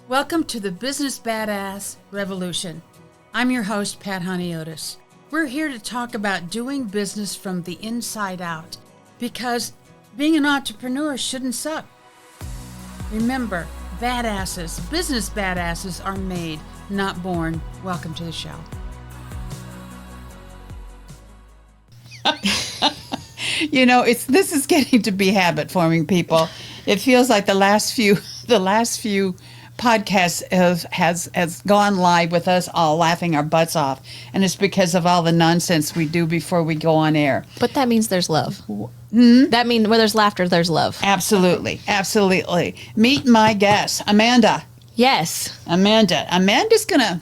Welcome to the Business Bada Revolution. I'm your host, Pat Honiotes. We're here to talk about doing business from the inside out because being an entrepreneur shouldn't suck. Remember, business badasses are made, not born. Welcome to the show. You know, this is getting to be habit forming, people. It feels like the last few podcasts has gone live with us all laughing our butts off, and it's because of all the nonsense we do before we go on air. But that means there's love. That means where there's laughter, there's love. Absolutely. Meet my guest, Amanda. Yes. Amanda's going to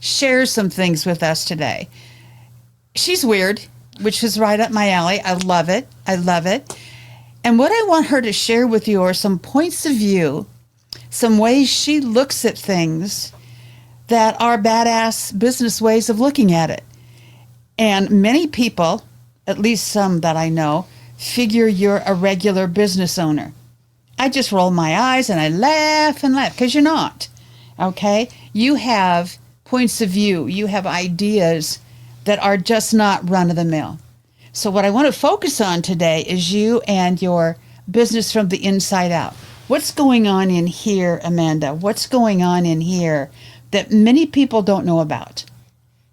share some things with us today. She's weird, which is right up my alley. I love it. And what I want her to share with you are some points of view, some ways she looks at things that are badass business ways of looking at it. And many people, at least some that I know, figure you're a regular business owner. I just roll my eyes and I laugh because you're not. Okay? You have points of view. You have ideas that are just not run-of-the-mill. So what I want to focus on today is you and your business from the inside out. What's going on in here, Amanda? What's going on in here that many people don't know about?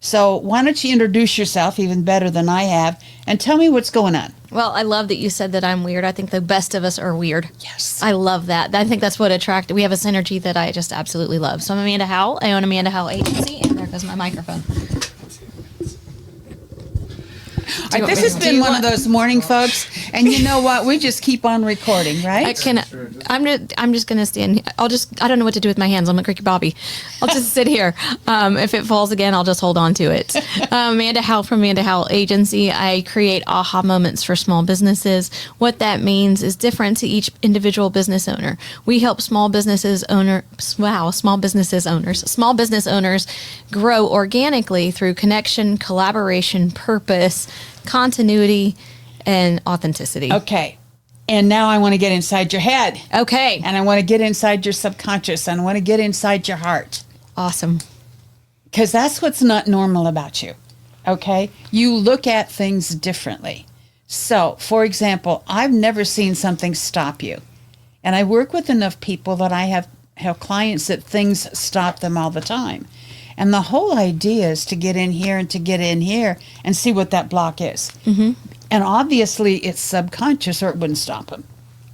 So why don't you introduce yourself even better than I have and tell me what's going on. Well, I love that you said that I'm weird. I think the best of us are weird. Yes. I love that. I think that's what attracted. We have a synergy that I just absolutely love. So I'm Amanda Howell. I own Amanda Howell Agency, and there goes my microphone. This has been one of those morning folks, and you know what? We just keep on recording, right? I'm just gonna stand. I don't know what to do with my hands. I'm like Ricky Bobby. I'll just sit here. If it falls again, I'll just hold on to it. Amanda Howell from Amanda Howell Agency. I create aha moments for small businesses. What that means is different to each individual business owner. We help small business owners grow organically through connection, collaboration, purpose, continuity, and authenticity. Okay. And now I want to get inside your head. Okay. And I want to get inside your subconscious. And I want to get inside your heart. Awesome. Because that's what's not normal about you. Okay? You look at things differently. So, for example, I've never seen something stop you. And I work with enough people that I have clients that things stop them all the time. And the whole idea is to get in here and see what that block is. Mm-hmm. And obviously it's subconscious or it wouldn't stop them.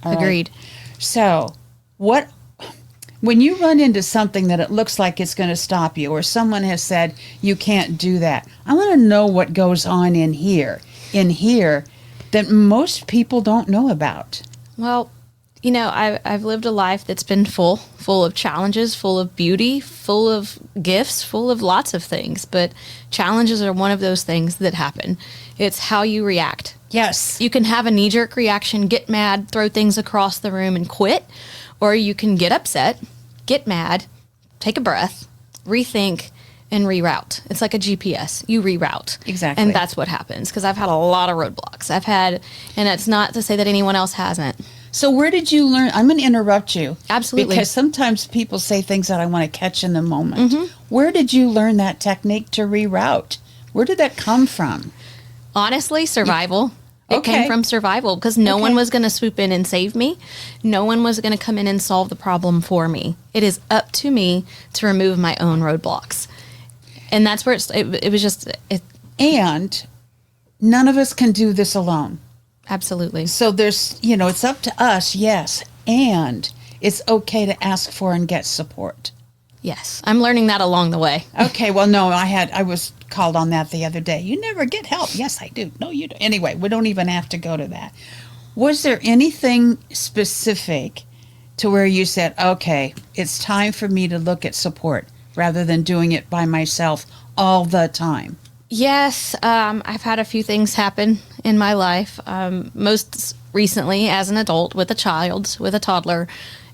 Agreed. Right? So when you run into something that it looks like it's going to stop you, or someone has said you can't do that, I want to know what goes on in here that most people don't know about. Well, you know, I've lived a life that's been full of challenges, full of beauty, full of gifts, full of lots of things. But challenges are one of those things that happen. It's how you react. Yes. You can have a knee-jerk reaction, get mad, throw things across the room and quit. Or you can get upset, get mad, take a breath, rethink, and reroute. It's like a GPS. You reroute. Exactly. And that's what happens. Because I've had a lot of roadblocks. And it's not to say that anyone else hasn't. So where did you learn? I'm going to interrupt you. Absolutely. Because sometimes people say things that I want to catch in the moment. Mm-hmm. Where did you learn that technique to reroute? Where did that come from? Honestly, survival. It came from survival because no one was going to swoop in and save me. No one was going to come in and solve the problem for me. It is up to me to remove my own roadblocks. And that's where it was just... And none of us can do this alone. Absolutely. So there's, it's up to us, yes. And it's okay to ask for and get support. Yes. I'm learning that along the way. Okay. Well, no, I was called on that the other day. You never get help. Yes, I do. No, you don't. Anyway, we don't even have to go to that. Was there anything specific to where you said, okay, it's time for me to look at support rather than doing it by myself all the time? Yes, I've had a few things happen in my life, most recently as an adult with a toddler,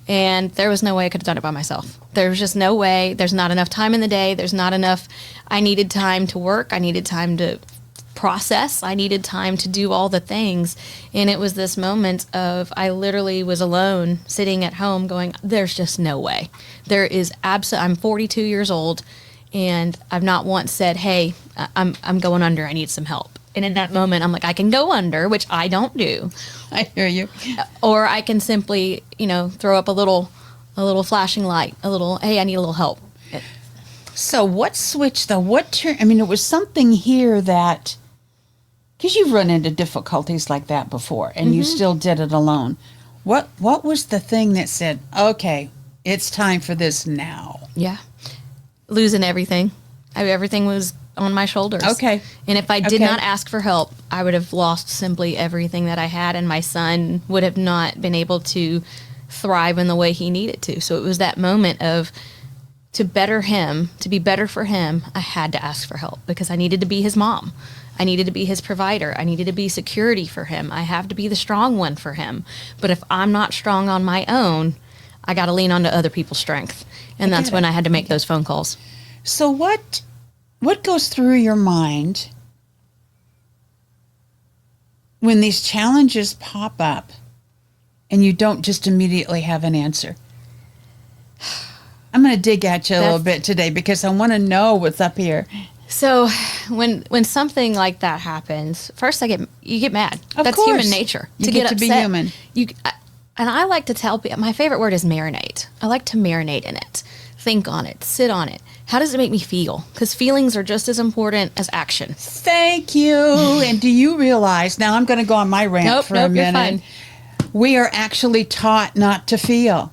and there was no way I could have done it by myself. There was just no way. There's not enough time in the day. There's not enough. I needed time to work. I needed time to process. I needed time to do all the things. And it was this moment of, I literally was alone sitting at home going, there's just no way. There is I'm 42 years old, and I've not once said, hey, I'm going under. I need some help. And in that moment, I'm like, I can go under, which I don't do. I hear you. Or I can simply, throw up a little flashing light, hey, I need a little help. So what switched though? It was something here that, because you've run into difficulties like that before, and you still did it alone. What was the thing that said, okay, it's time for this now? Yeah. Losing everything. Everything was on my shoulders. Okay. And if I did not ask for help, I would have lost simply everything that I had, and my son would have not been able to thrive in the way he needed to. So it was that moment of, to better him, to be better for him, I had to ask for help, because I needed to be his mom. I needed to be his provider. I needed to be security for him. I have to be the strong one for him. But if I'm not strong on my own, I got to lean onto other people's strength. And that's when I had to make those phone calls. So what goes through your mind when these challenges pop up and you don't just immediately have an answer? I'm going to dig at you a little bit today, because I want to know what's up here. So when something like that happens, first you get mad. That's course. human nature. You get to be human. And I like to tell people, my favorite word is marinate. I like to marinate in it. Think on it. Sit on it. How does it make me feel? Because feelings are just as important as action. Thank you. And do you realize, now I'm going to go on my rant for a minute. You're fine. We are actually taught not to feel.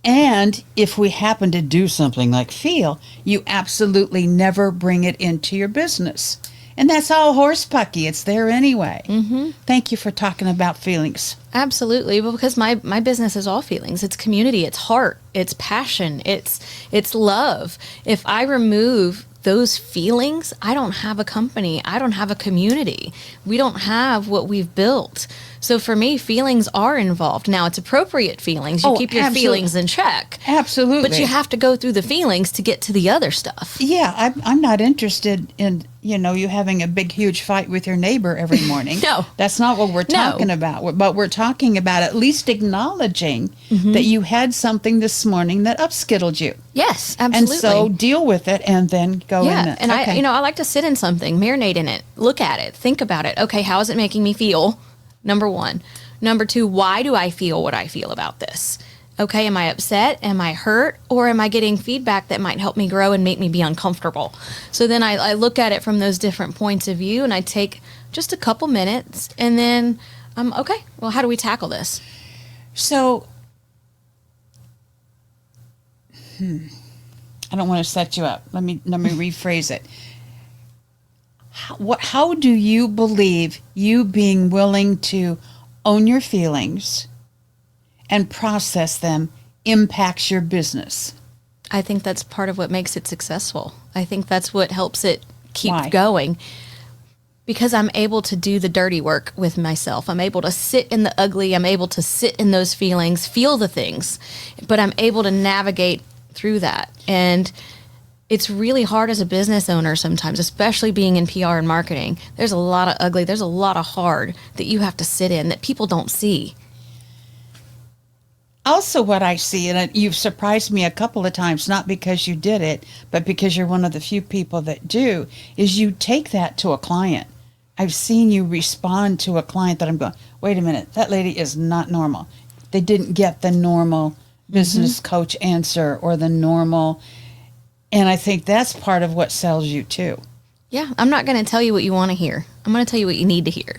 And if we happen to do something like feel, you absolutely never bring it into your business. And that's all horse pucky. It's there anyway. Mm-hmm. Thank you for talking about feelings. Absolutely. Well, because my business is all feelings. It's community. It's heart. It's passion. It's love. If I remove those feelings, I don't have a company. I don't have a community. We don't have what we've built. So for me, feelings are involved. Now, it's appropriate feelings. You keep your feelings in check. Absolutely. But you have to go through the feelings to get to the other stuff. Yeah, I'm not interested in, you having a big, huge fight with your neighbor every morning. No. That's not what we're talking about. But we're talking about at least acknowledging that you had something this morning that upskittled you. Yes, absolutely. And so deal with it and then go in it. And I like to sit in something, marinate in it, look at it, think about it. Okay, how is it making me feel? Number one. Number two, why do I feel what I feel about this? Okay, am I upset? Am I hurt? Or am I getting feedback that might help me grow and make me be uncomfortable? So then I look at it from those different points of view, and I take just a couple minutes, and then okay, well, how do we tackle this? So, I don't want to set you up. Let me rephrase it. How do you believe you being willing to own your feelings and process them impacts your business? I think that's part of what makes it successful. I think that's what helps it keep Why? going. Because I'm able to do the dirty work with myself. I'm able to sit in the ugly. I'm able to sit in those feelings, feel the things, but I'm able to navigate through that. And it's really hard as a business owner sometimes, especially being in PR and marketing. There's a lot of ugly, there's a lot of hard that you have to sit in that people don't see. Also, what I see, and you've surprised me a couple of times, not because you did it, but because you're one of the few people that do, is you take that to a client. I've seen you respond to a client that I'm going, wait a minute, that lady is not normal. They didn't get the normal business coach answer or the normal. And I think that's part of what sells you too. Yeah, I'm not going to tell you what you want to hear. I'm going to tell you what you need to hear.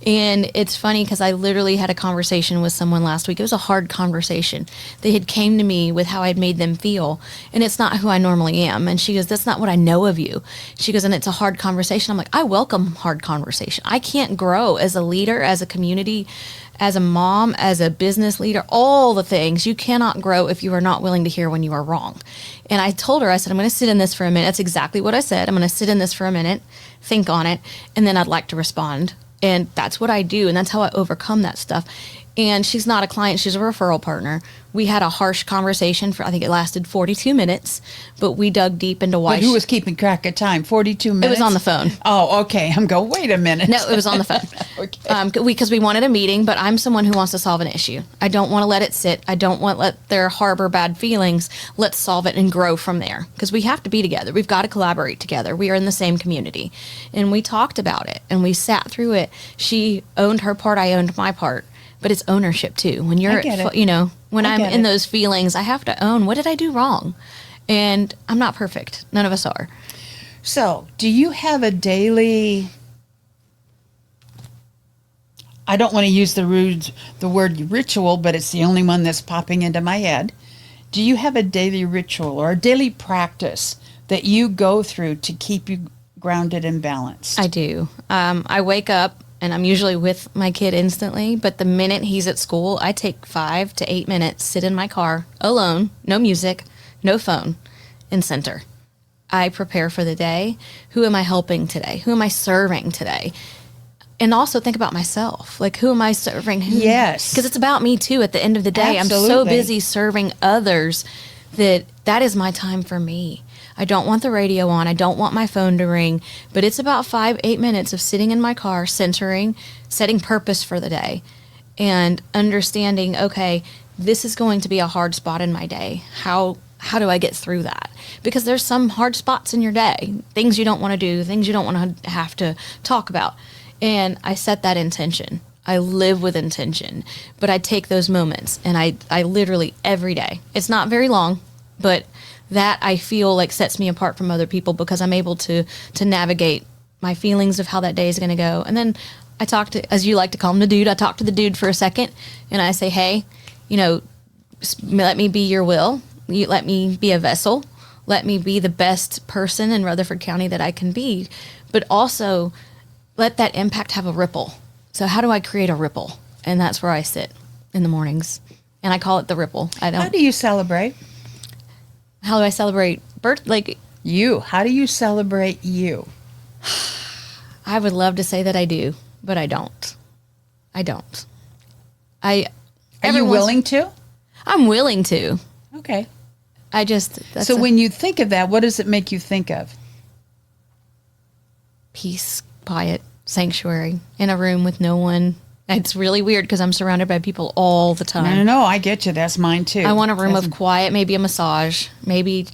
And it's funny because I literally had a conversation with someone last week. It was a hard conversation. They had came to me with how I'd made them feel. And it's not who I normally am. And she goes, that's not what I know of you. She goes, and it's a hard conversation. I'm like, I welcome hard conversation. I can't grow as a leader, as a community, as a mom, as a business leader, all the things. You cannot grow if you are not willing to hear when you are wrong. And I told her, I said, I'm going to sit in this for a minute. That's exactly what I said. I'm going to sit in this for a minute, think on it, and then I'd like to respond. And that's what I do. And that's how I overcome that stuff. And she's not a client, she's a referral partner. We had a harsh conversation for, I think it lasted 42 minutes, but we dug deep into why But who was keeping track of time? 42 minutes? It was on the phone. Oh, okay. I'm going, wait a minute. No, it was on the phone. Okay. Because we wanted a meeting, but I'm someone who wants to solve an issue. I don't want to let it sit. I don't want to let there harbor bad feelings. Let's solve it and grow from there. Because we have to be together. We've got to collaborate together. We are in the same community. And we talked about it and we sat through it. She owned her part. I owned my part. But it's ownership too. When you're, when I'm in those feelings, I have to own, what did I do wrong? And I'm not perfect. None of us are. So, do you have a daily, I don't want to use the word ritual, but it's the only one that's popping into my head. Do you have a daily ritual or a daily practice that you go through to keep you grounded and balanced? I do. I wake up and I'm usually with my kid instantly, but the minute he's at school, I take 5 to 8 minutes, sit in my car alone, no music, no phone, and center. I prepare for the day. Who am I helping today? Who am I serving today? And also think about myself. Like, who am I serving? Yes. Because it's about me too at the end of the day. Absolutely. I'm so busy serving others that is my time for me. I don't want the radio on. I don't want my phone to ring. But it's about 5-8 minutes of sitting in my car, centering, setting purpose for the day, and understanding, okay, this is going to be a hard spot in my day. How do I get through that? Because there's some hard spots in your day, things you don't want to do, things you don't want to have to talk about. And I set that intention. I live with intention. But I take those moments, and I literally every day. It's not very long, but that I feel like sets me apart from other people because I'm able to navigate my feelings of how that day is going to go. And then I talk to, as you like to call him, the dude. I talk to the dude for a second, and I say, hey, let me be your will. You let me be a vessel. Let me be the best person in Rutherford County that I can be, but also let that impact have a ripple. So how do I create a ripple? And that's where I sit in the mornings, and I call it the ripple. How do you celebrate? How do I celebrate birth? Like you? How do you celebrate you? I would love to say that I do, but I don't. I don't. Are you willing to? I'm willing to. Okay. So when you think of that, what does it make you think of? Peace, quiet, sanctuary, in a room with no one. It's really weird because I'm surrounded by people all the time. No, I get you. That's mine too. I want a room of quiet, maybe a massage, maybe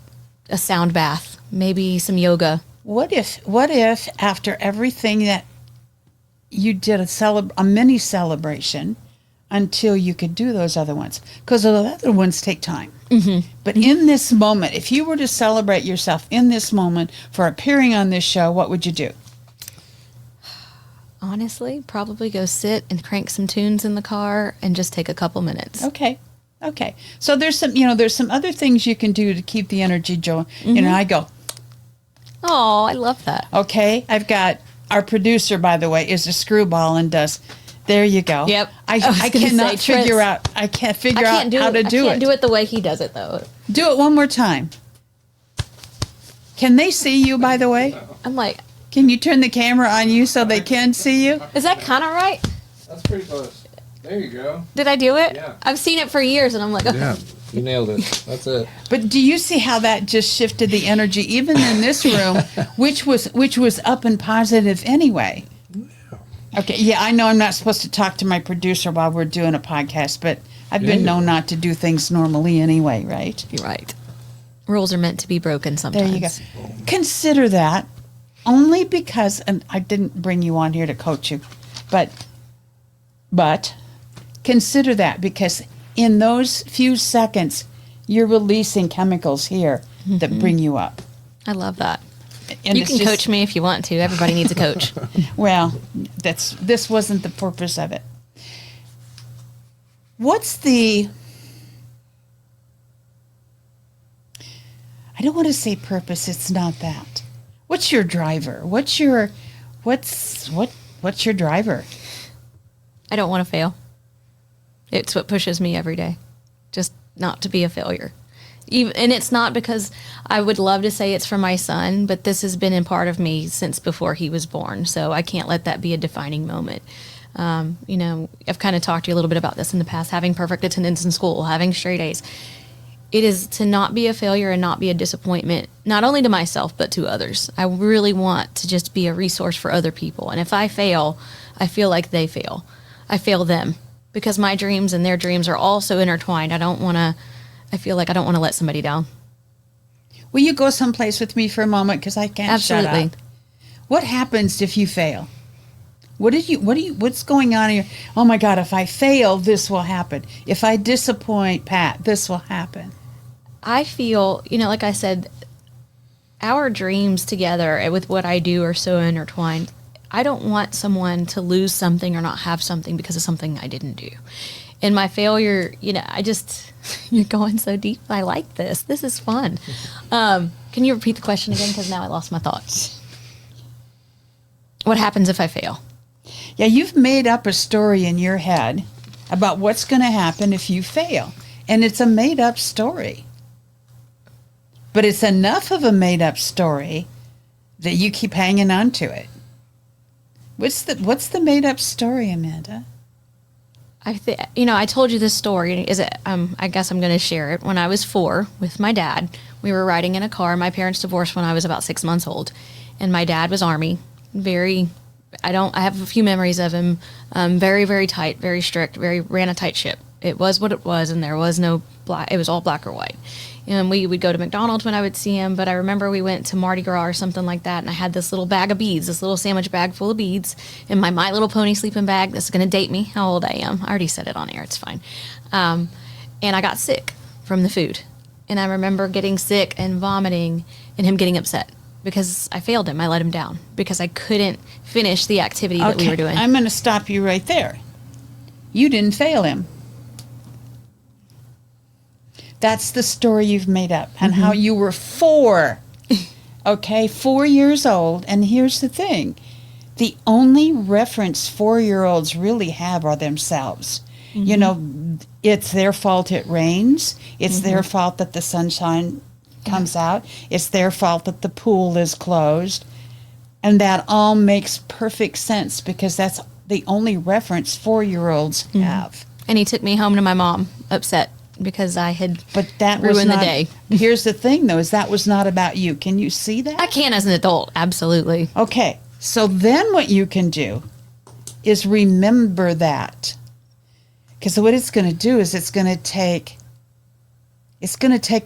a sound bath, maybe some yoga. What if after everything that you did a mini celebration until you could do those other ones? Because the other ones take time. Mm-hmm. But in this moment, if you were to celebrate yourself in this moment for appearing on this show, what would you do? Honestly, probably go sit and crank some tunes in the car and just take a couple minutes. Okay. So there's some other things you can do to keep the energy going. Mm-hmm. I go, oh, I love that. Okay. I've got our producer, by the way, is a screwball and does. There you go. Yep. I can't figure out how to do it. I can't do it the way he does it, though. Do it one more time. Can they see you, by the way? I'm like, can you turn the camera on you so they can see you? Is that kind of right? That's pretty close. There you go. Did I do it? Yeah. I've seen it for years, and I'm like, Yeah, you nailed it. That's it. But do you see how that just shifted the energy, even in this room, which was up and positive anyway? Okay, yeah, I know I'm not supposed to talk to my producer while we're doing a podcast, but I've been known not to do things normally anyway, right? You're right. Rules are meant to be broken sometimes. There you go. Consider that only because, and I didn't bring you on here to coach you, but consider that because in those few seconds, you're releasing chemicals here that bring you up. I love that. And you can coach me if you want to. Everybody needs a coach. Well, this wasn't the purpose of it. What's the... I don't want to say purpose. It's not that. What's your driver? What's your driver? I don't want to fail. It's what pushes me every day. Just not to be a failure. And it's not because I would love to say it's for my son, but this has been in part of me since before he was born. So I can't let that be a defining moment. I've kind of talked to you a little bit about this in the past, having perfect attendance in school, having straight A's. It is to not be a failure and not be a disappointment, not only to myself, but to others. I really want to just be a resource for other people. And if I fail, I feel like they fail. I fail them because my dreams and their dreams are also intertwined. I feel like I don't want to let somebody down. Will you go someplace with me for a moment? Because I can't shut Absolutely. up. What happens if you fail? What's going on in your, oh my God, if I fail, this will happen. If I disappoint Pat, this will happen. I feel, like I said, our dreams together with what I do are so intertwined. I don't want someone to lose something or not have something because of something I didn't do. And my failure, you're going so deep. I like this. This is fun. Can you repeat the question again? Because now I lost my thoughts. What happens if I fail? Yeah, you've made up a story in your head about what's going to happen if you fail. And it's a made-up story. But it's enough of a made-up story that you keep hanging on to it. What's the made-up story, Amanda? I told you this story. I guess I'm going to share it. When I was 4 with my dad, we were riding in a car. My parents divorced when I was about 6 months old. And my dad was Army. I have a few memories of him. Very, very tight, very strict, ran a tight ship. It was what it was, and there was no black. It was all black or white. And we would go to McDonald's when I would see him, but I remember we went to Mardi Gras or something like that, and I had this little bag of beads, this little sandwich bag full of beads, in my My Little Pony sleeping bag. This is going to date me, how old I am. I already said it on air. It's fine. And I got sick from the food. And I remember getting sick and vomiting and him getting upset because I failed him. I let him down because I couldn't finish the activity that we were doing. I'm going to stop you right there. You didn't fail him. That's the story you've made up, and how you were 4. Okay, 4 years old. And here's the thing. The only reference 4-year-olds really have are themselves. It's their fault it rains. It's their fault that the sunshine comes out. It's their fault that the pool is closed. And that all makes perfect sense because that's the only reference 4-year-olds have. And he took me home to my mom, upset because I had ruined the day. Here's the thing, though, is that was not about you. Can you see that? I can as an adult, absolutely. Okay, so then what you can do is remember that. Because what it's going to do is it's going to take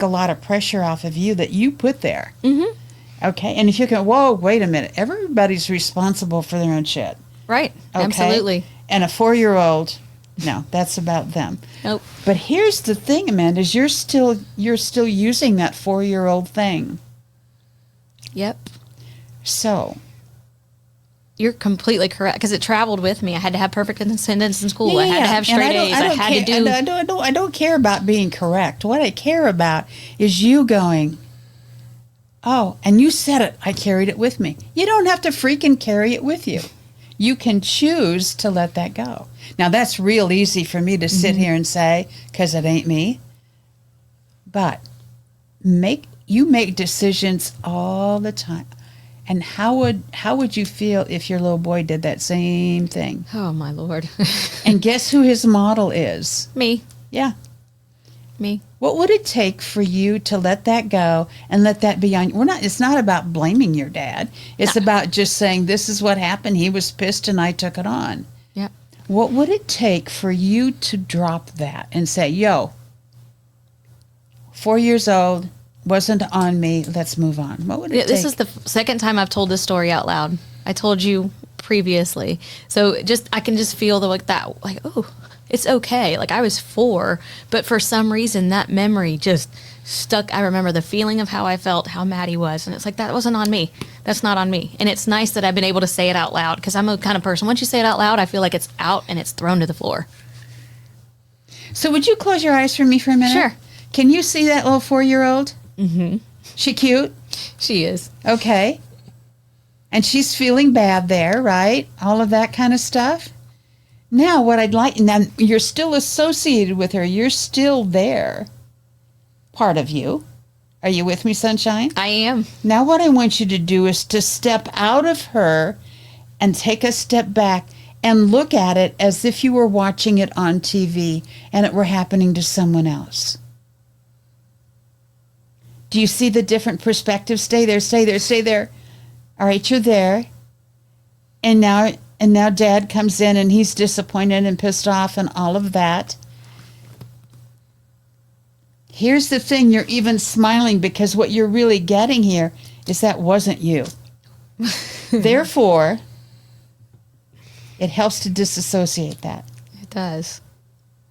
a lot of pressure off of you that you put there. Mm-hmm. Okay, and if you can, whoa, wait a minute. Everybody's responsible for their own shit. Right, okay? Absolutely. And a 4-year-old, no, that's about them. Nope. But here's the thing, Amanda, is you're still using that 4-year-old thing. Yep. So you're completely correct because it traveled with me. I had to have perfect attendance in school. I had to have straight A's. I don't care about being correct. What I care about is you going, oh, and you said it. I carried it with me. You don't have to freaking carry it with you. You can choose to let that go. Now, that's real easy for me to sit here and say, because it ain't me. But you make decisions all the time. And how would you feel if your little boy did that same thing? Oh, my Lord. And guess who his model is? Me. Yeah. Me. What would it take for you to let that go and let that be on? It's not about blaming your dad. It's about just saying, this is what happened. He was pissed and I took it on. Yep. What would it take for you to drop that and say, yo, 4 years old, wasn't on me, let's move on? What would it take? This is the second time I've told this story out loud. I told you previously. So I can just feel oh, it's okay. Like I was 4, but for some reason that memory just stuck. I remember the feeling of how I felt, how mad he was. And it's like, that wasn't on me. That's not on me. And it's nice that I've been able to say it out loud because I'm a kind of person. Once you say it out loud, I feel like it's out and it's thrown to the floor. So would you close your eyes for me for a minute? Sure. Can you see that little 4-year-old? Mm-hmm. She cute? She is. Okay. And she's feeling bad there, right? All of that kind of stuff. Now, what I'd like, now you're still associated with her. You're still there. Part of you. Are you with me, Sunshine? I am. Now, what I want you to do is to step out of her and take a step back and look at it as if you were watching it on TV and it were happening to someone else. Do you see the different perspectives? Stay there, stay there, stay there. All right, you're there. And now Dad comes in and he's disappointed and pissed off and all of that. Here's the thing, you're even smiling because what you're really getting here is that wasn't you. Therefore, it helps to disassociate that. It does.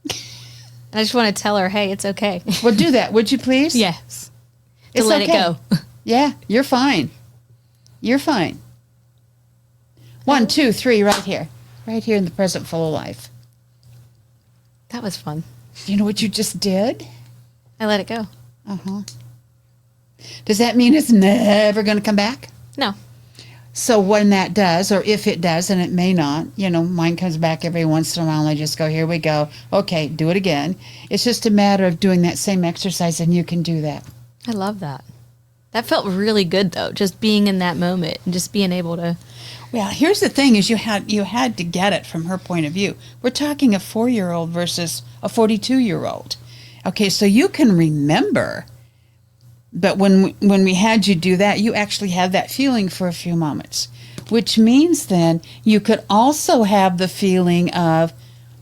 I just want to tell her, hey, it's okay. Well, do that, would you please? Yes. It's to let okay. it go. Yeah, you're fine. You're fine. 1, 2, 3, right here. Right here in the present flow of life. That was fun. Do you know what you just did? I let it go. Uh-huh. Does that mean it's never going to come back? No. So when that does, or if it does, and it may not, mine comes back every once in a while, and I just go, here we go. Okay, do it again. It's just a matter of doing that same exercise, and you can do that. I love that. That felt really good, though, just being in that moment and just being able to... Well, here's the thing is you had to get it from her point of view. We're talking a 4-year-old versus a 42-year-old. Okay, so you can remember, but when we had you do that, you actually had that feeling for a few moments, which means then you could also have the feeling of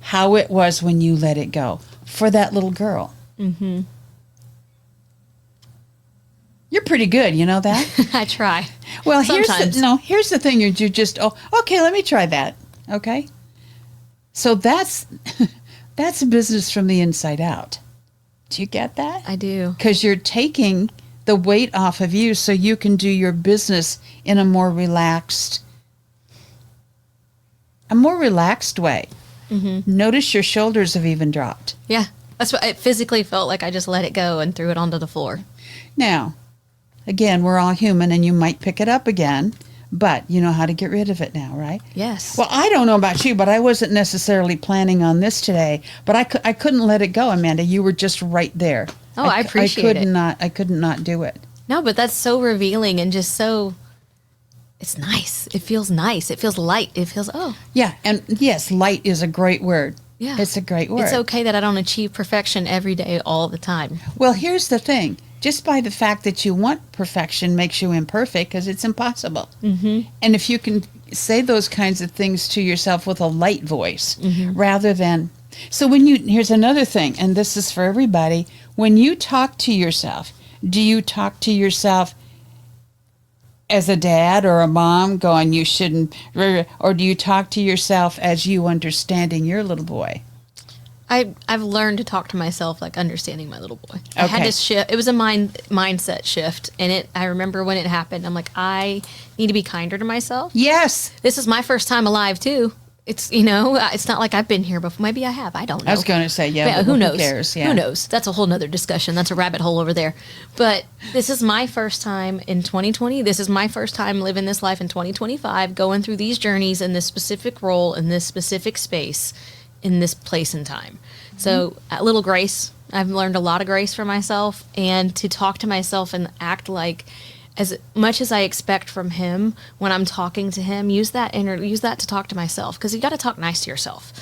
how it was when you let it go for that little girl. Mm-hmm. You're pretty good, you know that? I try. Well, Sometimes. here's the thing. You just, okay, let me try that. Okay? So that's a business from the inside out. Do you get that? I do. Because you're taking the weight off of you so you can do your business in a more relaxed way. Mm-hmm. Notice your shoulders have even dropped. Yeah. That's what it physically felt like. I just let it go and threw it onto the floor. Now, again, we're all human and you might pick it up again, but you know how to get rid of it now, right? Yes. Well, I don't know about you, but I wasn't necessarily planning on this today, but I couldn't let it go, Amanda. You were just right there. Oh, I appreciate it. I could not do it. No, but that's so revealing and just so... It's nice. It feels nice. It feels light. It feels, Yeah, and yes, light is a great word. Yeah. It's a great word. It's okay that I don't achieve perfection every day, all the time. Well, here's the thing. Just by the fact that you want perfection makes you imperfect because it's impossible. Mm-hmm. And if you can say those kinds of things to yourself with a light voice rather than... So here's another thing, and this is for everybody. When you talk to yourself, do you talk to yourself as a dad or a mom going, you shouldn't... Or do you talk to yourself as you understanding your little boy? I've learned to talk to myself like understanding my little boy. Okay. I had to shift. It was a mindset shift, and I remember when it happened. I'm like, I need to be kinder to myself. Yes. This is my first time alive too. It's it's not like I've been here before. Maybe I have. I don't know. I was going to say But who who knows? cares? Yeah. Who knows? That's a whole nother discussion. That's a rabbit hole over there. But this is my first time in 2020. This is my first time living this life in 2025, going through these journeys in this specific role, in this specific space, in this place and time. So a little grace. I've learned a lot of grace for myself, and to talk to myself and act like as much as I expect from him when I'm talking to him, use that to talk to myself, because you got to talk nice to yourself.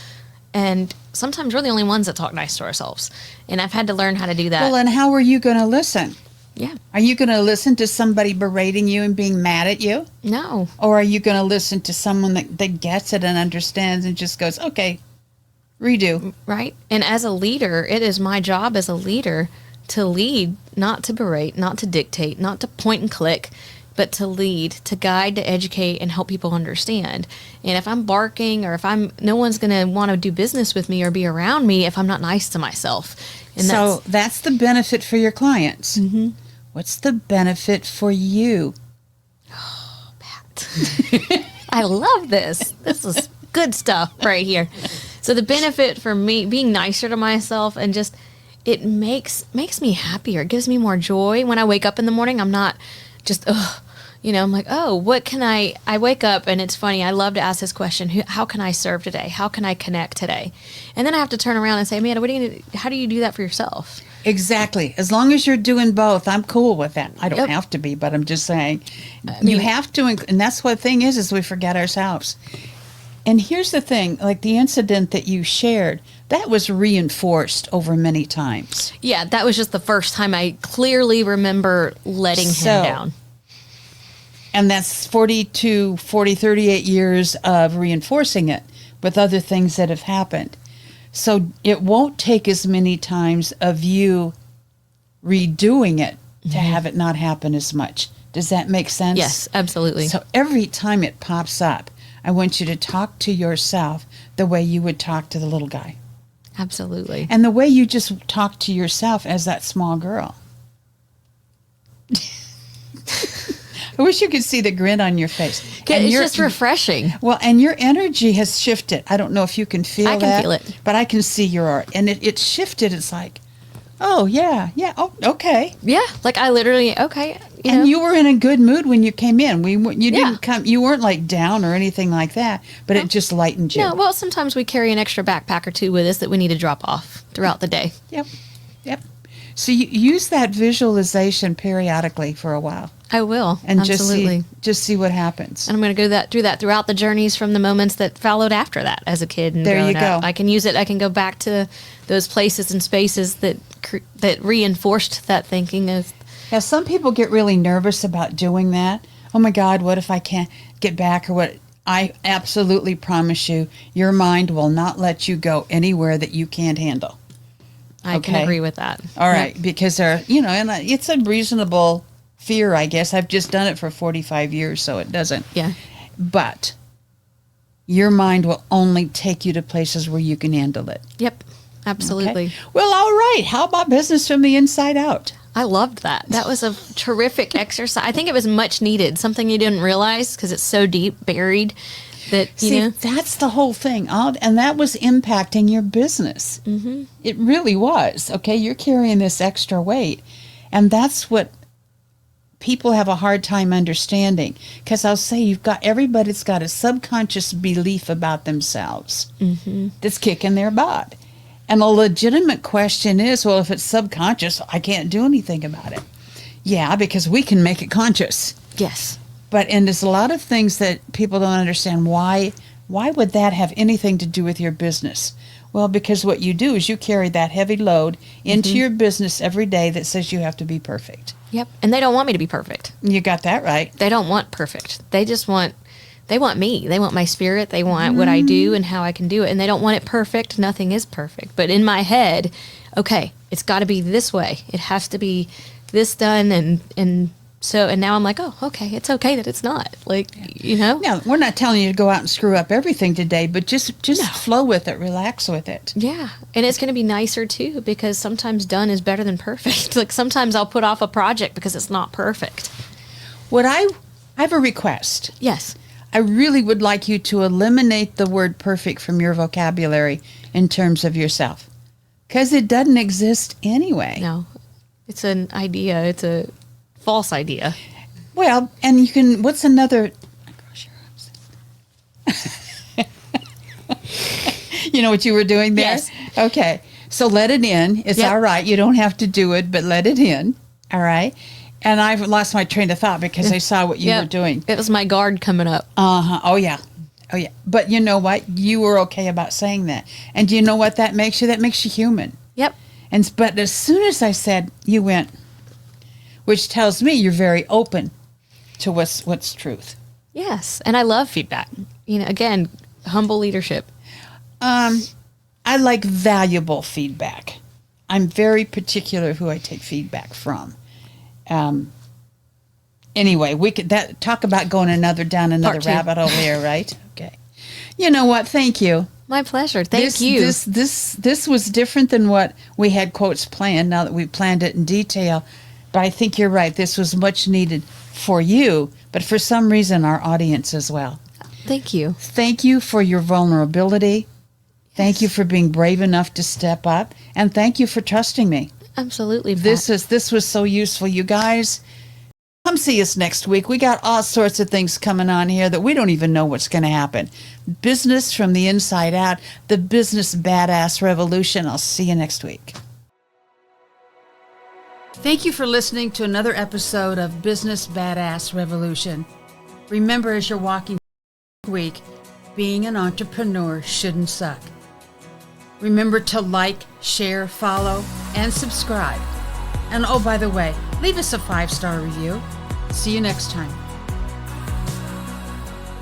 And sometimes we're the only ones that talk nice to ourselves. And I've had to learn how to do that. Well, and how are you going to listen? Yeah. Are you going to listen to somebody berating you and being mad at you? No. Or are you going to listen to someone that gets it and understands and just goes, okay, redo? Right. And as a leader, it is my job as a leader to lead, not to berate, not to dictate, not to point and click, but to lead, to guide, to educate, and help people understand. And if I'm barking, or no one's going to want to do business with me or be around me if I'm not nice to myself. And so that's the benefit for your clients. Mm-hmm. What's the benefit for you? Oh, Pat. I love this. This is good stuff right here. So the benefit for me being nicer to myself, and just it makes me happier. It gives me more joy. When I wake up in the morning, I'm not just, I'm like, what can I wake up, and it's funny. I love to ask this question. How can I serve today? How can I connect today? And then I have to turn around and say, Amanda, how do you do that for yourself? Exactly. As long as you're doing both, I'm cool with that. I don't have to be, but I'm just saying you have to. And that's what the thing is we forget ourselves. And here's the thing, like the incident that you shared, that was reinforced over many times. Yeah, that was just the first time I clearly remember letting him down. And that's 38 years of reinforcing it with other things that have happened. So it won't take as many times of you redoing it to have it not happen as much. Does that make sense? Yes, absolutely. So every time it pops up, I want you to talk to yourself the way you would talk to the little guy. Absolutely. And the way you just talk to yourself as that small girl. I wish you could see the grin on your face. It's just refreshing. Well, and your energy has shifted. I don't know if you can feel that. I can feel it. But I can see your aura. And it's shifted. It's like, oh, yeah. Oh, okay. Yeah, like I literally, okay. You were in a good mood when you came in. You weren't like down or anything like that, but it just lightened you. No, well, sometimes we carry an extra backpack or two with us that we need to drop off throughout the day. Yep. So you use that visualization periodically for a while. I will, and absolutely. just see what happens. And I'm going to go through that throughout the journeys from the moments that followed after that as a kid. And there you go. I can use it. I can go back to those places and spaces that reinforced that thinking of. Now, some people get really nervous about doing that. Oh my God, what if I can't get back or what? I absolutely promise you, your mind will not let you go anywhere that you can't handle. I can agree with that. All right, because and it's a reasonable fear, I guess. I've just done it for 45 years, so it doesn't. Yeah. But your mind will only take you to places where you can handle it. Yep, absolutely. Okay. Well, all right. How about business from the inside out? I loved that. That was a terrific exercise. I think it was much needed, something you didn't realize because it's so deep buried that, that's the whole thing. And that was impacting your business. Mm-hmm. It really was. Okay, you're carrying this extra weight. And that's what people have a hard time understanding. Because I'll say everybody's got a subconscious belief about themselves that's kicking their butt. And a legitimate question is, well, if it's subconscious, I can't do anything about it. Yeah, because we can make it conscious. Yes. And there's a lot of things that people don't understand. Why would that have anything to do with your business? Well, because what you do is you carry that heavy load into your business every day that says you have to be perfect. Yep. And they don't want me to be perfect. You got that right. They don't want perfect. They want me. They want my spirit. They want what I do and how I can do it. And they don't want it perfect. Nothing is perfect. But in my head, okay, it's got to be this way. It has to be this done. And now I'm like, oh, okay, it's okay that it's not. Now, we're not telling you to go out and screw up everything today, but just flow with it, relax with it. Yeah. And it's going to be nicer too, because sometimes done is better than perfect. Like sometimes I'll put off a project because it's not perfect. I have a request. Yes. I really would like you to eliminate the word perfect from your vocabulary in terms of yourself, because it doesn't exist anyway. No, it's an idea. It's a false idea. Well, and you can, what's another, you know what you were doing there? Yes. Okay. So let it in. It's all right. You don't have to do it, but let it in. All right. And I've lost my train of thought because I saw what you were doing. It was my guard coming up. Uh-huh. Oh, yeah. But you know what? You were okay about saying that. And do you know what that makes you? That makes you human. Yep. But as soon as I said, you went, which tells me you're very open to what's truth. Yes. And I love feedback. Again, humble leadership. I like valuable feedback. I'm very particular who I take feedback from. Anyway, we could talk about going down another rabbit hole here, right? Okay. You know what? Thank you. My pleasure. Thank you. This was different than what we had quotes planned. Now that we planned it in detail, but I think you're right. This was much needed for you, but for some reason our audience as well. Thank you. Thank you for your vulnerability. Yes. Thank you for being brave enough to step up, and thank you for trusting me. Absolutely, Pat. This was so useful, you guys. Come see us next week. We got all sorts of things coming on here that we don't even know what's going to happen. Business from the inside out, the Business Badass Revolution. I'll see you next week. Thank you for listening to another episode of Business Badass Revolution. Remember, as you're walking week, being an entrepreneur shouldn't suck. Remember to like, share, follow, and subscribe. And oh, by the way, leave us a 5-star review. See you next time.